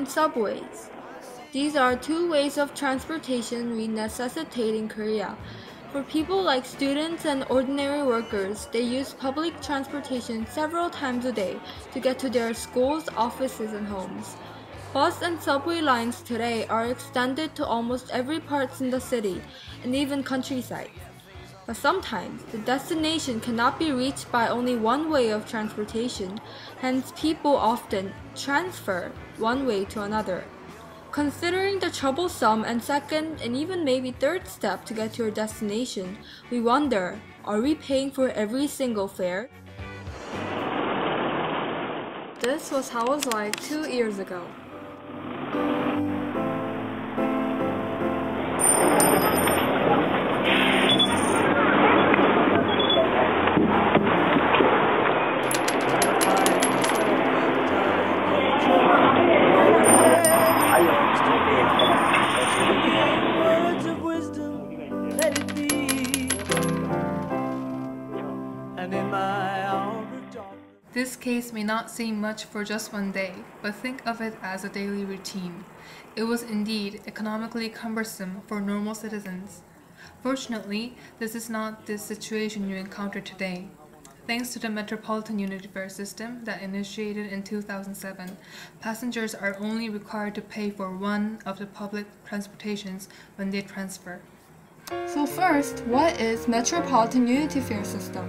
subways. These are two ways of transportation we necessitate in Korea. For people like students and ordinary workers, they use public transportation several times a day to get to their schools, offices, and homes. Bus and subway lines today are extended to almost every part in the city and even countryside. But sometimes, the destination cannot be reached by only one way of transportation, hence people often transfer one way to another. Considering the troublesome and second and even maybe third step to get to your destination, we wonder, are we paying for every single fare? This was how it was like 2 years ago. This case may not seem much for just one day, but think of it as a daily routine. It was indeed economically cumbersome for normal citizens. Fortunately, this is not the situation you encounter today. Thanks to the Metropolitan Unity Fare system that initiated in 2007, passengers are only required to pay for one of the public transportations when they transfer. So first, what is Metropolitan Unity Fare system?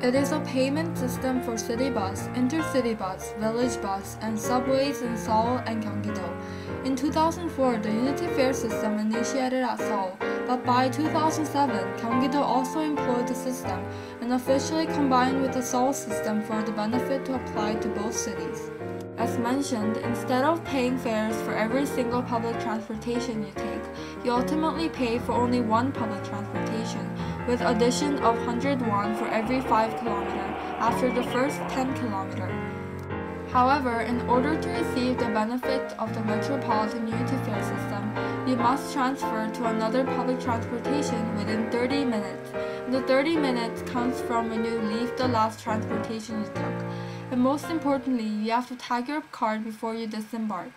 It is a payment system for city bus, intercity bus, village bus, and subways in Seoul and Gyeonggi-do. In 2004, the Unity Fare system initiated at Seoul, but by 2007, Gyeonggi-do also employed the system and officially combined with the Seoul system for the benefit to apply to both cities. As mentioned, instead of paying fares for every single public transportation you take, you ultimately pay for only one public transportation, with addition of 100 won for every 5 km after the first 10 km. However, in order to receive the benefit of the Metropolitan Unity Fare system, you must transfer to another public transportation within 30 minutes. And the 30 minutes counts from when you leave the last transportation you took. And most importantly, you have to tag your card before you disembark.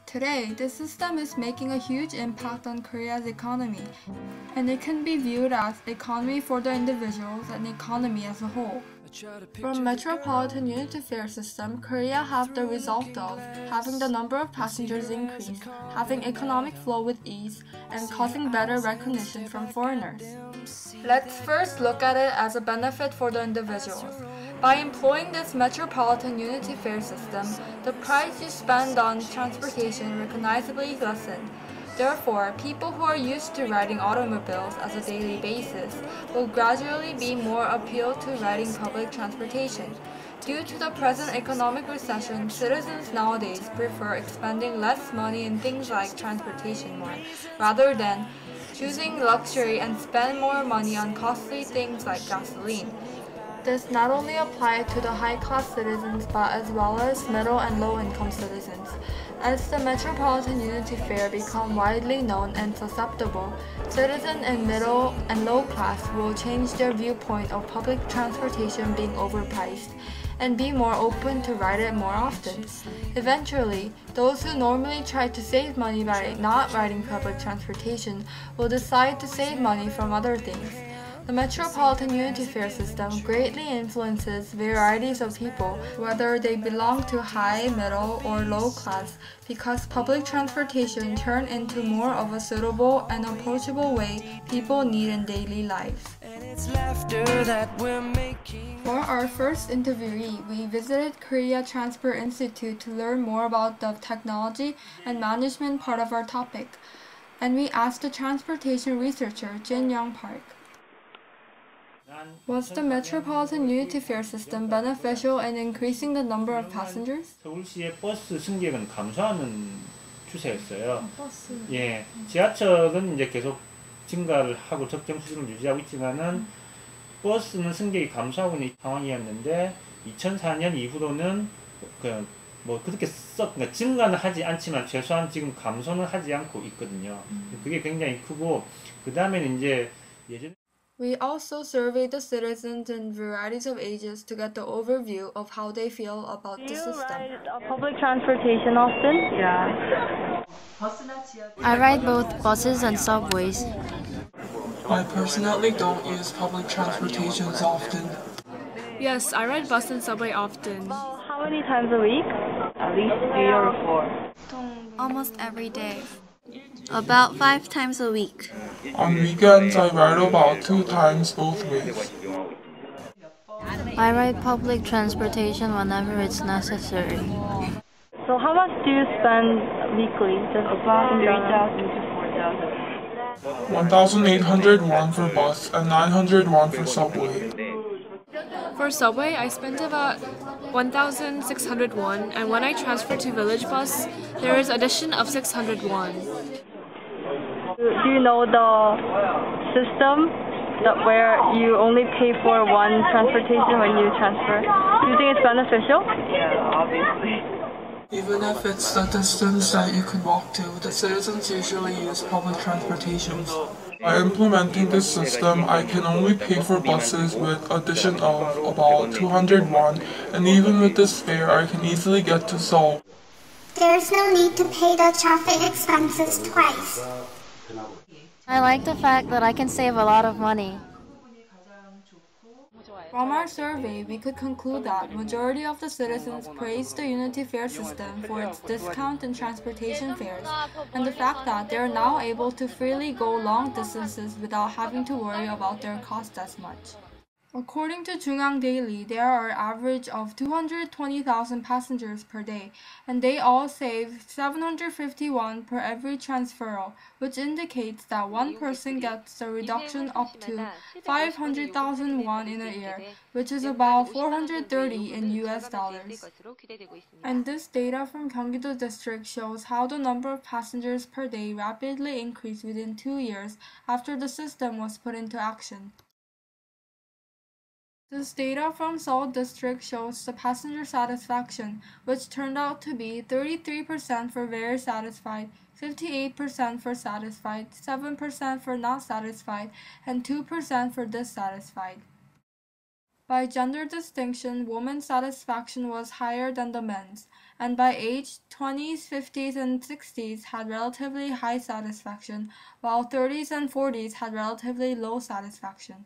Today, this system is making a huge impact on Korea's economy, and it can be viewed as economy for the individuals and economy as a whole. From Metropolitan Unity Fare system, Korea have the result of having the number of passengers increase, having economic flow with ease, and causing better recognition from foreigners. Let's first look at it as a benefit for the individuals. By employing this Metropolitan Unity Fare system, the price you spend on transportation recognizably lessened. Therefore, people who are used to riding automobiles as a daily basis will gradually be more appealed to riding public transportation. Due to the present economic recession, citizens nowadays prefer expending less money in things like transportation more, rather than choosing luxury and spend more money on costly things like gasoline. This not only applies to the high-class citizens but as well as middle and low-income citizens. As the Metropolitan Unity Fare become widely known and susceptible, citizens in middle and low class will change their viewpoint of public transportation being overpriced and be more open to ride it more often. Eventually, those who normally try to save money by not riding public transportation will decide to save money from other things. The Metropolitan Unity Fare system greatly influences varieties of people, whether they belong to high, middle, or low class, because public transportation turned into more of a suitable and approachable way people need in daily lives. For our first interviewee, we visited Korea Transport Institute to learn more about the technology and management part of our topic, and we asked the transportation researcher Jin Young Park. Was the Metropolitan Unity Fare system beneficial in increasing the number of passengers? 서울시의 버스 승객은 감소하는 추세였어요. 예, 지하철은 이제 계속 증가를 하고 적정 수준을 유지하고 있지만은 버스는 승객이 감소하고 있는 상황이었는데 2004년 이후로는 그렇게 그러니까 증가는 하지 않지만 최소한 지금 감소는 하지 않고 있거든요. 그게 굉장히 크고 그 다음에는 이제 예전 We also surveyed the citizens in varieties of ages to get the overview of how they feel about the system. Do you ride public transportation often? Yeah. I ride both buses and subways. I personally don't use public transportations often. Yes, I ride bus and subway often. Well, how many times a week? At least 3 or 4. Almost every day. About 5 times a week. On weekends, I ride about 2 times both ways. I ride public transportation whenever it's necessary. So how much do you spend weekly? Just About 3,000 to 4,000. 1,800 won for bus and 900 won for subway. For subway, I spend about 1,600 won, and when I transfer to village bus, there is addition of 600 won. do you know the system where you only pay for one transportation when you transfer? Do you think it's beneficial? Yeah, obviously. Even if it's the distance that you could walk to, the citizens usually use public transportation. By implementing this system, I can only pay for buses with addition of about 200 won, and even with this fare, I can easily get to Seoul. There's no need to pay the traffic expenses twice. I like the fact that I can save a lot of money. From our survey, we could conclude that majority of the citizens praised the Unity Fare system for its discount in transportation fares and the fact that they are now able to freely go long distances without having to worry about their costs as much. According to Jungang Daily, there are an average of 220,000 passengers per day, and they all save 750 won per every transferal, which indicates that one person gets a reduction up to 500,000 won in a year, which is about 430 in US dollars. And this data from Gyeonggi-do district shows how the number of passengers per day rapidly increased within 2 years after the system was put into action. This data from Seoul District shows the passenger satisfaction, which turned out to be 33% for very satisfied, 58% for satisfied, 7% for not satisfied, and 2% for dissatisfied. By gender distinction, women's satisfaction was higher than the men's, and by age, 20s, 50s, and 60s had relatively high satisfaction, while 30s and 40s had relatively low satisfaction.